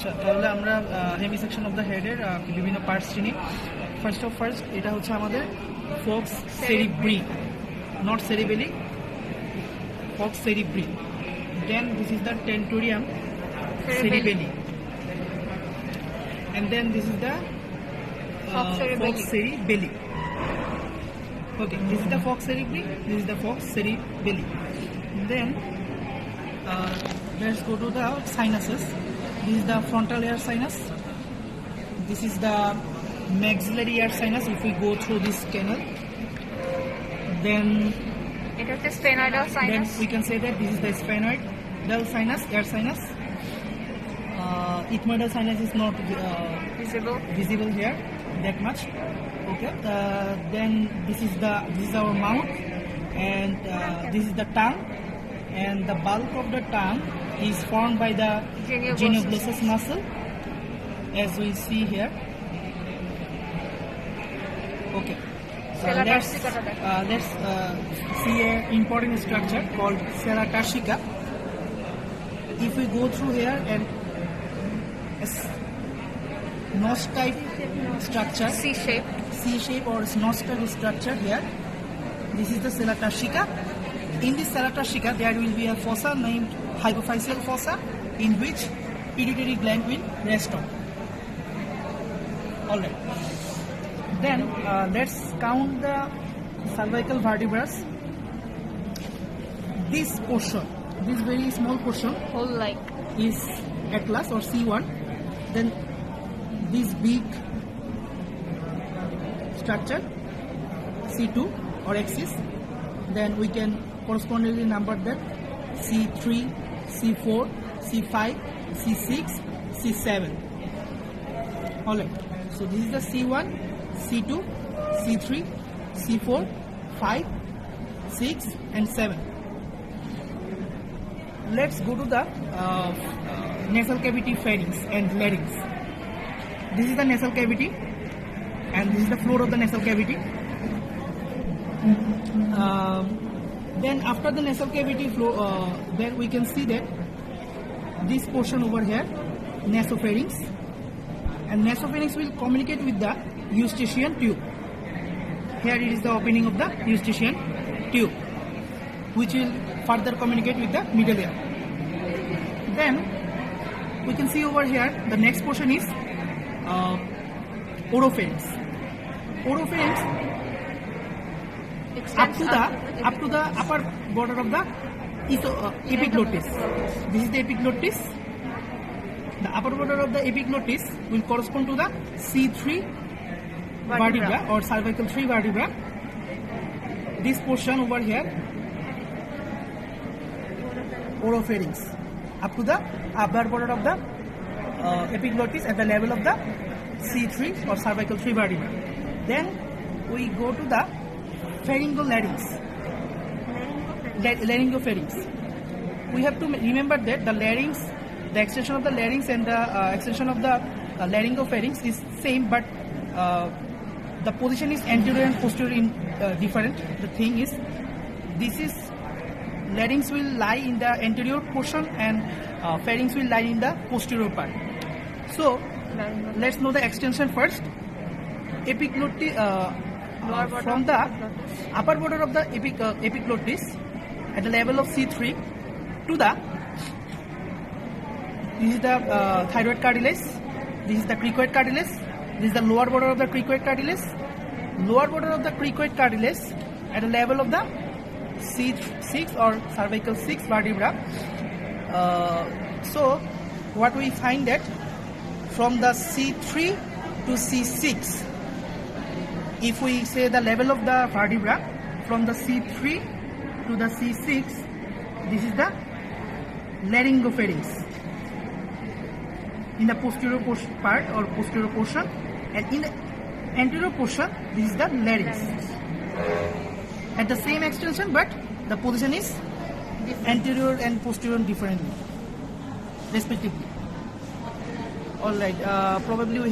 আচ্ছা, তাহলে আমরা হেমিসেকশন অফ দ্য হেডের বিভিন্ন পার্টস চিনি। ফার্স্ট এটা হচ্ছে আমাদের falx cerebri, not cerebelli, falx cerebri. Then this is the tentorium cerebelli, and then this is the fox cerebelli. Okay, this is the fox cerebelli, this is the fox cerebelli. Then let's go to the sinuses. This is the frontal air sinus, this is the maxillary air sinus if we go through this canal. Then it is the sphenoidal sinus. Then we can say that this is the sphenoidal sinus, air sinus. Ethmoidal sinus is not visible here that much. Okay. Then this is our mouth, and this is the tongue, and the bulk of the tongue is formed by the genioglossus muscle, as we see here. Okay. Let's see an important structure called sella turcica. If we go through here and notch type structure, C-shape or notch type structure here, this is the sella turcica. In this sella turcica there will be a fossa named hypophyseal fossa, in which pituitary gland will rest on. Alright. Then let's count the cervical vertebrae. This portion, this very small portion, whole like is atlas or C1. Then this big structure C2 or axis, then we can correspondingly number that C3, C4, C5, C6, C7. Alright, so this is the C1, C2, C3, C4, 5, 6 and 7. Let's go to the nasal cavity, pharynx and larynx. This is the nasal cavity, and this is the floor of the nasal cavity. Then after the nasal cavity floor, then we can see that this portion over here, nasopharynx, and nasopharynx will communicate with the eustachian tube. Here it is the opening of the eustachian tube, which will further communicate with the middle ear. Then we can see over here the next portion is oropharynx. Oropharynx up to the upper border of the epiglottis. This is the epiglottis. The upper border of the epiglottis will correspond to the C3 vertebra or cervical 3 vertebra. This portion over here, oropharynx, up to the upper border of the epiglottis at the level of the C3 or cervical 3 vertebra. Then we go to the pharyngolarynx. Laryngopharynx. We have to remember that the larynx, the extension of the larynx and the extension of the laryngopharynx is same, but the position is anterior and posterior in different. The thing is, this is larynx will lie in the anterior portion and pharynx will lie in the posterior part. So let's know the extension first. Epiglottis, from the upper border of the epiglottis at the level of C3 to the, this is the thyroid cartilage, this is the cricoid cartilage, this is the lower border of the cricoid cartilage. Lower border of the cricoid cartilage at the level of the C6 or cervical 6 vertebra. So what we find that from the C3 to C6, if we say the level of the vertebra from the C3 to the C6, this is the laryngopharynx. In the posterior part or posterior portion, and in the anterior portion, this is the larynx. At the same extension, but the position is anterior and posterior differently, respectively. Alright, probably we have